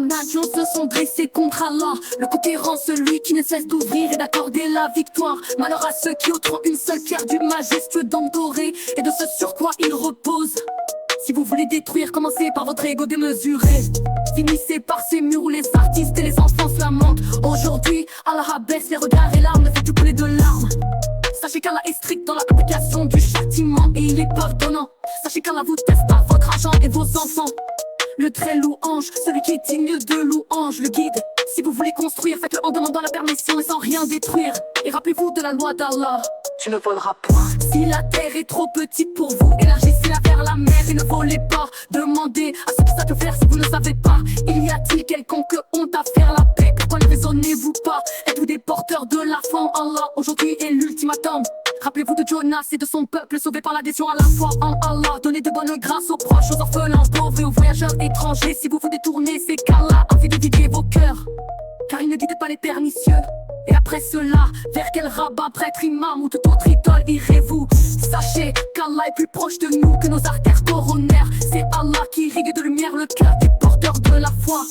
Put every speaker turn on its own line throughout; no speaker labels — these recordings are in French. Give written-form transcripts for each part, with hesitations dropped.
nations se sont dressés contre Allah, le conquérant, celui qui ne cesse d'ouvrir et d'accorder la victoire. Malheur à ceux qui ôteront une seule pierre du majestueux dôme doré, et de ce sur quoi il repose. Si vous voulez détruire, commencez par votre ego démesuré. Finissez par ces murs où les artistes et les enfants se lamentent. Aujourd'hui, Allah abaisse les regards et larmes, ne fait plus couler de larmes. Sachez qu'Allah est strict dans l'application du châtiment et il est pardonnant. Sachez qu'Allah vous teste par votre argent et vos enfants. Le très louange, celui qui est digne de louange, le guide. Si vous voulez construire, faites-le en demandant la permission et sans rien détruire. Et rappelez-vous de la loi d'Allah, tu ne voleras point. Si la terre est trop petite pour vous, élargissez-la vers la mer et ne volez pas. Demandez à ceux qui savent le faire si vous ne savez pas. Il y a-t-il quelconque honte à faire la paix? Pourquoi ne raisonnez-vous pas? Êtes-vous des porteurs de la foi en Allah? Aujourd'hui est l'ultimatum. Rappelez-vous de Jonas et de son peuple sauvé par l'adhésion à la foi en Allah. Donnez de bonnes grâces aux proches, aux orphelins, aux pauvres et aux voyageurs étrangers. Si vous vous détournez, c'est qu'Allah a envie de vider vos cœurs, car il ne guide pas les pernicieux. Et après cela, vers quel rabbin, prêtre, imam ou toute autre idole irez-vous? Sachez qu'Allah est plus proche de nous que nos artères coronaires. C'est Allah qui irrigue de lumière le cœur des porteurs de la foi.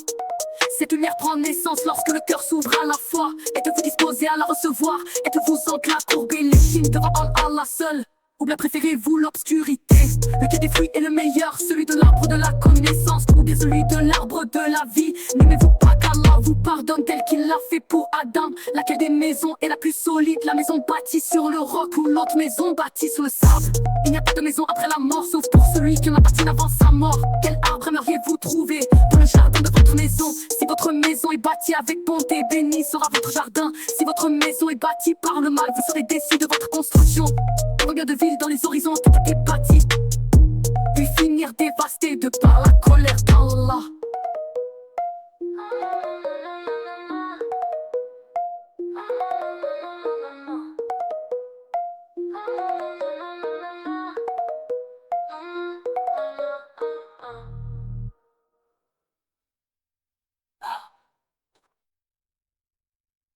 Cette lumière prend naissance lorsque le cœur s'ouvre à la foi. Êtes-vous disposé à la recevoir? Êtes-vous enclin à courber les chines devant Allah seul? Ou bien préférez-vous l'obscurité? Lequel des fruits est le meilleur? Celui de l'arbre de la connaissance ou bien celui de l'arbre de la vie? N'aimez-vous pas qu'Allah vous pardonne tel qu'il l'a fait pour Adam? Laquelle des maisons est la plus solide? La maison bâtie sur le roc ou l'autre maison bâtie sur le sable? Il n'y a pas de maison après la mort sauf pour celui qui en appartient avant sa mort. Quel arbre aimeriez-vous trouver dans le jardin de votre maison? Si votre maison est bâtie avec bonté, béni sera votre jardin. Si votre maison est bâtie par le mal, vous serez déçus de votre construction. Combien de villes dans les horizons tout est bâti, puis finir dévastées de par la